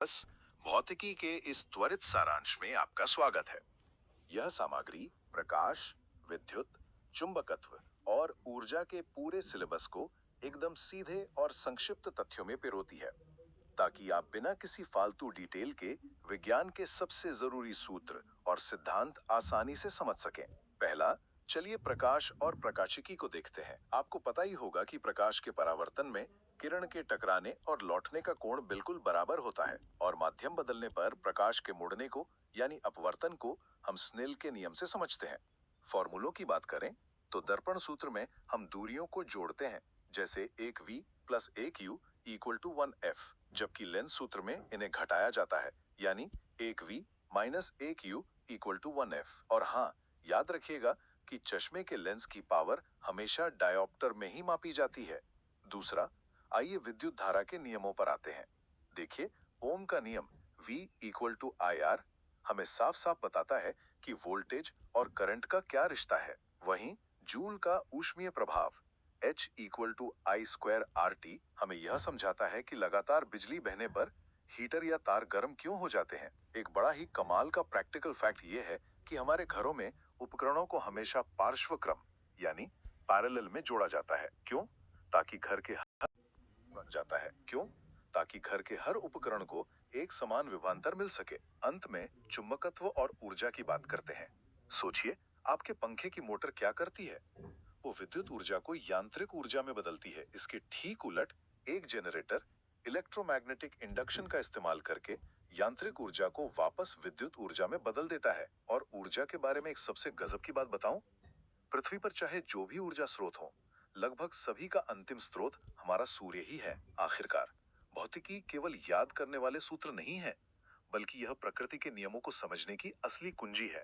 बस भौतिकी के इस त्वरित सारांश में आपका स्वागत है। यह सामग्री प्रकाश, विद्युत, चुंबकत्व और ऊर्जा के पूरे सिलेबस को एकदम सीधे और संक्षिप्त तथ्यों में पिरोती है, ताकि आप बिना किसी फालतू डिटेल के विज्ञान के सबसे जरूरी सूत्र और सिद्धांत आसानी से समझ सकें। पहला, चलिए प्रकाश और प्रकाशिकी को देखते हैं। आपको पता ही होगा कि प्रकाश के परावर्तन में किरण के टकराने और लौटने का कोण बिल्कुल बराबर होता है, और माध्यम बदलने पर प्रकाश के मुड़ने को यानी अपवर्तन को हम स्नेल के नियम से समझते हैं। फॉर्मूलों की बात करें तो दर्पण सूत्र में हम दूरियों को जोड़ते हैं, जैसे 1v plus 1u equal to 1f, जबकि लेंस सूत्र में इन्हें घटाया जाता है, यानी 1v minus 1u equal to 1f। और हाँ, याद रखिएगा कि चश्मे के लेंस की पावर हमेशा डायोप्टर में ही मापी जाती है। दूसरा, आइए विद्युत धारा के नियमों पर आते हैं। देखिए, ओम का नियम V इक्वल टू IR हमें साफ साफ बताता है कि वोल्टेज और करंट का क्या रिश्ता है। वहीं जूल का ऊष्मीय प्रभाव H equal to I square RT हमें यह समझाता है कि लगातार बिजली बहने पर हीटर या तार गर्म क्यों हो जाते हैं। एक बड़ा ही कमाल का प्रैक्टिकल फैक्ट ये है कि हमारे घरों में उपकरणों को हमेशा पार्श्व क्रम यानी पैरेलल में जोड़ा जाता है। क्यों? ताकि घर के बन जाता है। क्यों? ताकि घर के हर उपकरण को एक समान विभवांतर मिल सके। अंत में चुंबकत्व और ऊर्जा की बात करते हैं। सोचिए, आपके पंखे की मोटर क्या करती है? वो विद्युत ऊर्जा को यांत्रिक ऊर्जा में बदलती है। इसके ठीक उलट एक जनरेटर इलेक्ट्रोमैग्नेटिक इंडक्शन का इस्तेमाल करके यांत्रिक ऊर्जा को वापस विद्युत ऊर्जा में बदल देता है। और ऊर्जा के बारे में एक सबसे गजब की बात बताऊं? पृथ्वी पर चाहे जो भी ऊर्जा स्रोत हो, लगभग सभी का अंतिम स्रोत हमारा सूर्य ही है। आखिरकार भौतिकी केवल याद करने वाले सूत्र नहीं है, बल्कि यह प्रकृति के नियमों को समझने की असली कुंजी है।